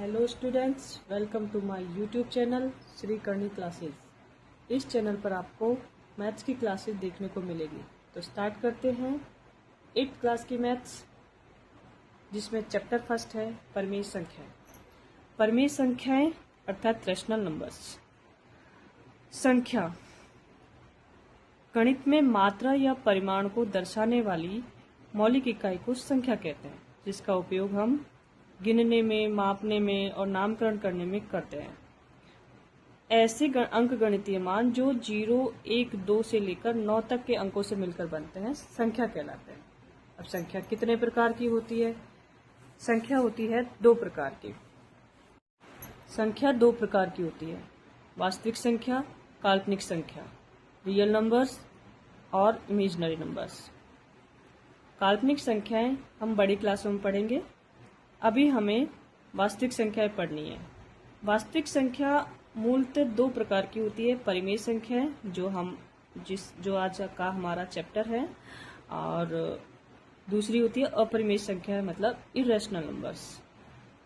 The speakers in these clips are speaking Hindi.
Hello students, welcome to my YouTube channel Shri Karni classes. इस चैनल पर आपको मैथ्स की क्लासेस देखने को मिलेगी। तो स्टार्ट करते हैं 8th क्लास की मैथ्स, जिसमें चैप्टर फर्स्ट है परिमेय संख्याएं। परिमेय संख्याएं अर्थात रैशनल नंबर्स। संख्या गणित में मात्रा या परिमाण को दर्शाने वाली मौलिक इकाई को संख्या कहते हैं, जिसका उपयोग हम गिनने में, मापने में और नामकरण करने में करते हैं। ऐसे अंक गणितीय मान जो 0, 1, 2 से लेकर 9 तक के अंकों से मिलकर बनते हैं संख्या कहलाते हैं। अब संख्या कितने प्रकार की होती है? संख्या होती है 2 प्रकार की। संख्या 2 प्रकार की होती है, वास्तविक संख्या, काल्पनिक संख्या, रियल नंबर्स और इमेजिनरी नंबर्स। काल्पनिक संख्याएं हम बड़ी क्लासों में पढ़ेंगे। अभी हमें वास्तविक संख्याएं पढ़नी है। वास्तविक संख्या मूलतः 2 प्रकार की होती है। परिमेय संख्याएं जो आज का हमारा चैप्टर है, और दूसरी होती है अपरिमेय संख्याएं, मतलब इरेशनल नंबर्स।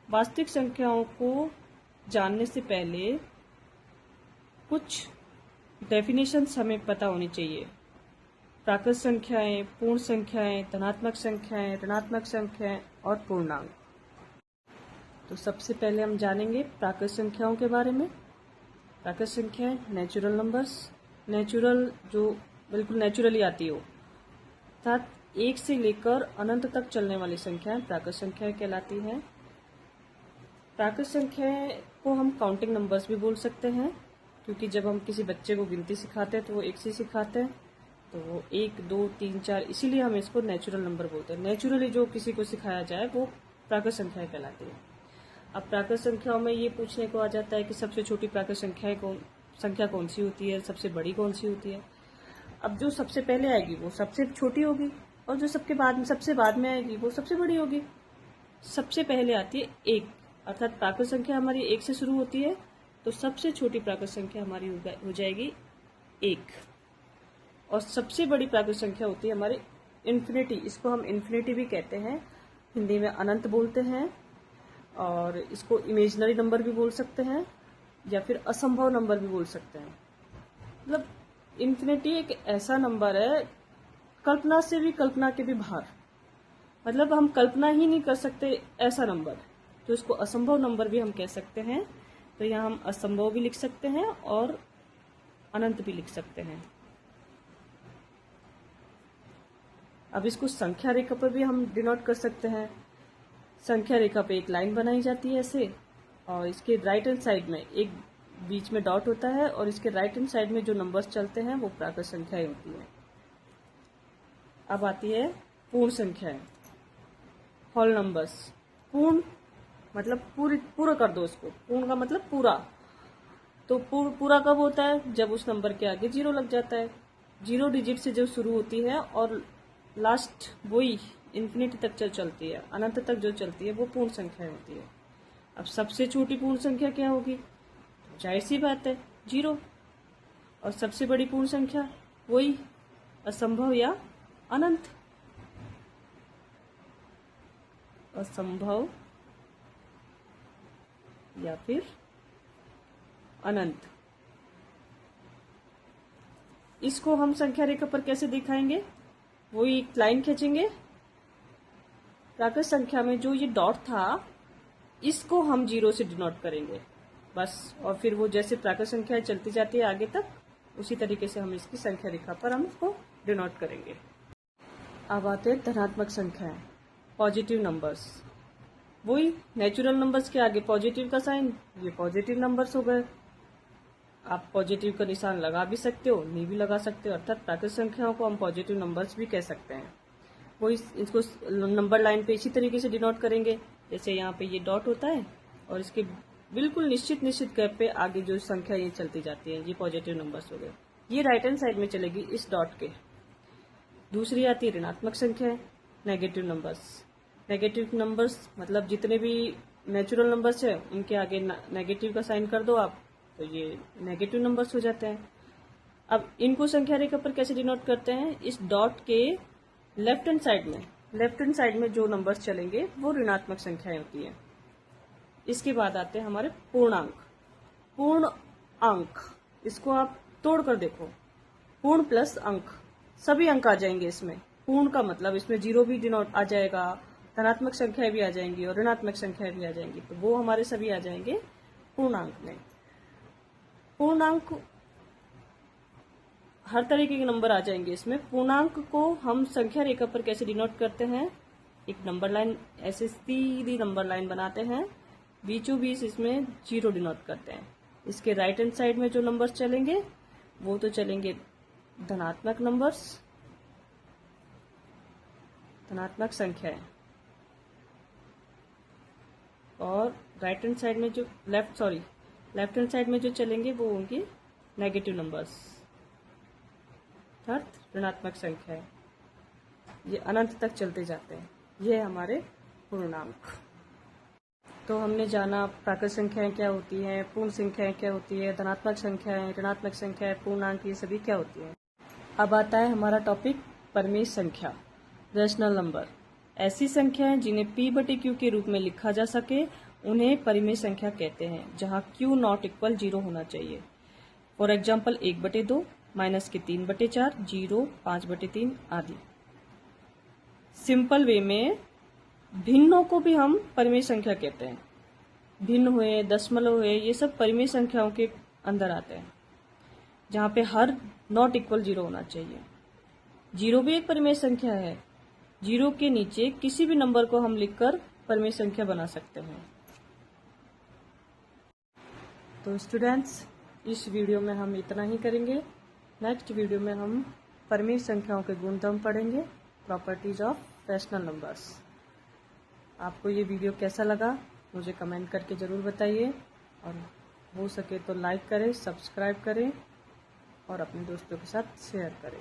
वास्तविक संख्याओं को जानने से पहले कुछ डेफिनेशंस हमें पता होनी चाहिए। प्राकृत संख्याएं, पूर्ण संख्याएं, धनात्मक संख्याएं, ऋणात्मक संख्याएं और पूर्णांक। तो सबसे पहले हम जानेंगे प्राकृत संख्याओं के बारे में। प्राकृत संख्याएं नेचुरल नंबर्स, नेचुरल जो बिल्कुल नेचुरली आती हो, अर्थात 1 से लेकर अनंत तक चलने वाली संख्याएं प्राकृत संख्याएं कहलाती हैं। प्राकृत संख्याएं को हम काउंटिंग नंबर्स भी बोल सकते हैं, क्योंकि जब हम किसी बच्चे को गिनती सिखाते हैं तो वो 1 से सिखाते हैं, तो वो 1, 2, 3, 4, इसीलिए हम इसको नेचुरल नंबर बोलते हैं। नेचुरली जो किसी को सिखाया जाए वो प्राकृत संख्याएं कहलाती है। अब प्राकृत संख्याओं में ये पूछने को आ जाता है कि सबसे छोटी प्राकृत संख्या कौन सी होती है, सबसे बड़ी कौन सी होती है। अब जो सबसे पहले आएगी वो सबसे छोटी होगी, और जो सबसे बाद में आएगी वो सबसे बड़ी होगी। सबसे पहले आती है 1, अर्थात प्राकृत संख्या हमारी 1 से शुरू होती है, तो सबसे छोटी प्राकृत संख्या हमारी हो जाएगी 1। और सबसे बड़ी प्राकृत संख्या होती है हमारी इन्फिनिटी। इसको हम इन्फिनिटी भी कहते हैं, हिंदी में अनंत बोलते हैं, और इसको इमेजिनरी नंबर भी बोल सकते हैं या फिर असंभव नंबर भी बोल सकते हैं। मतलब इन्फिनिटी एक ऐसा नंबर है, कल्पना से भी, कल्पना के भी बाहर, मतलब हम कल्पना ही नहीं कर सकते ऐसा नंबर, तो इसको असंभव नंबर भी हम कह सकते हैं। तो यहाँ हम असंभव भी लिख सकते हैं और अनंत भी लिख सकते हैं। अब इसको संख्या रेखा पर भी हम डिनोट कर सकते हैं। संख्या रेखा पे एक लाइन बनाई जाती है ऐसे, और इसके राइट हैंड साइड में एक बीच में डॉट होता है, और इसके राइट हैंड साइड में जो नंबर्स चलते हैं वो प्राकृत संख्याएं होती हैं। अब आती है पूर्ण संख्याएं, होल नंबर्स। पूर्ण मतलब पूरा कर दो इसको, पूर्ण का मतलब पूरा। तो पूरा कब होता है? जब उस नंबर के आगे 0 लग जाता है। 0 डिजिट से जो शुरू होती है और लास्ट वही इन्फिनिटी तक चलती है, अनंत तक जो चलती है, वो पूर्ण संख्या होती है। अब सबसे छोटी पूर्ण संख्या क्या होगी? जाहिर सी बात है 0। और सबसे बड़ी पूर्ण संख्या वही असंभव या अनंत। असंभव या फिर अनंत। इसको हम संख्या रेखा पर कैसे दिखाएंगे? वही एक लाइन खींचेंगे। प्राकृत संख्या में जो ये डॉट था, इसको हम 0 से डिनोट करेंगे बस, और फिर वो जैसे प्राकृत संख्या चलती जाती है आगे तक, उसी तरीके से हम इसकी संख्या रेखा पर हम इसको डिनोट करेंगे। अब आते हैं धनात्मक संख्याएं, पॉजिटिव नंबर्स। वही नेचुरल नंबर्स के आगे पॉजिटिव का साइन, ये पॉजिटिव नंबर्स हो गए। आप पॉजिटिव का निशान लगा भी सकते हो, नहीं भी लगा सकते हो, अर्थात प्राकृत संख्याओं को हम पॉजिटिव नंबर्स भी कह सकते हैं। वो इसको नंबर लाइन पे इसी तरीके से डिनोट करेंगे, जैसे यहाँ पे ये डॉट होता है, और इसके बिल्कुल निश्चित गैप पे आगे जो संख्या ये चलती जाती है, ये पॉजिटिव नंबर्स हो गए। ये राइट हैंड साइड में चलेगी इस डॉट के। दूसरी आती है ऋणात्मक संख्या, नेगेटिव नंबर्स। नेगेटिव नंबर्स मतलब जितने भी नेचुरल नंबर्स है उनके आगे नेगेटिव का साइन कर दो आप, तो ये नेगेटिव नंबर्स हो जाते हैं। अब इनको संख्या रेखा पर कैसे डिनोट करते हैं? इस डॉट के लेफ्ट हैंड साइड में जो नंबर्स चलेंगे वो ऋणात्मक संख्याएं होती हैं। इसके बाद आते हैं हमारे पूर्णांक। पूर्ण अंक, इसको आप तोड़ कर देखो, पूर्ण प्लस अंक, सभी अंक आ जाएंगे इसमें। पूर्ण का मतलब इसमें जीरो भी डिनोट आ जाएगा, धनात्मक संख्याएं भी आ जाएंगी और ऋणात्मक संख्याएं भी आ जाएंगी, तो वो हमारे सभी आ जाएंगे पूर्णांक में। पूर्णांक हर तरीके के नंबर आ जाएंगे इसमें। पूर्णांक को हम संख्या रेखा पर कैसे डिनोट करते हैं, एक नंबर लाइन, ऐसे सीधी नंबर लाइन बनाते हैं, बीचों बीच इसमें जीरो डिनोट करते हैं। इसके राइट हैंड साइड में जो नंबर्स चलेंगे वो तो चलेंगे धनात्मक नंबर्स, धनात्मक संख्याएं, और राइट हैंड साइड में जो लेफ्ट हैंड साइड में जो चलेंगे वो होंगे नेगेटिव नंबर्स, अर्थात ऋणात्मक संख्याएं। ये अनंत तक चलते जाते हैं, ये है हमारे पूर्णांक। तो हमने जाना प्राकृत संख्याएं क्या होती हैं, पूर्ण संख्याएं क्या होती है, धनात्मक संख्याएं, ऋणात्मक संख्याएं, पूर्णांक, ये सभी क्या होती हैं। अब आता है हमारा टॉपिक परिमेय संख्या, रैशनल नंबर। ऐसी संख्याएं जिन्हें p/q के रूप में लिखा जा सके उन्हें परिमेय संख्या कहते हैं, जहां q नॉट इक्वल 0 होना चाहिए। फॉर एग्जाम्पल 1/2, माइनस के 3/4, 0, 5/3 आदि। सिंपल वे में भिन्नों को भी हम परिमेय संख्या कहते हैं। भिन्न हुए, दशमलव हुए, ये सब परिमेय संख्याओं के अंदर आते हैं, जहां पे हर नॉट इक्वल 0 होना चाहिए। 0 भी एक परिमेय संख्या है। 0 के नीचे किसी भी नंबर को हम लिखकर परिमेय संख्या बना सकते हैं। तो स्टूडेंट्स, इस वीडियो में हम इतना ही करेंगे। नेक्स्ट वीडियो में हम परिमेय संख्याओं के गुणधर्म पढ़ेंगे, प्रॉपर्टीज ऑफ रैशनल नंबर्स। आपको ये वीडियो कैसा लगा मुझे कमेंट करके ज़रूर बताइए, और हो सके तो लाइक करें, सब्सक्राइब करें और अपने दोस्तों के साथ शेयर करें।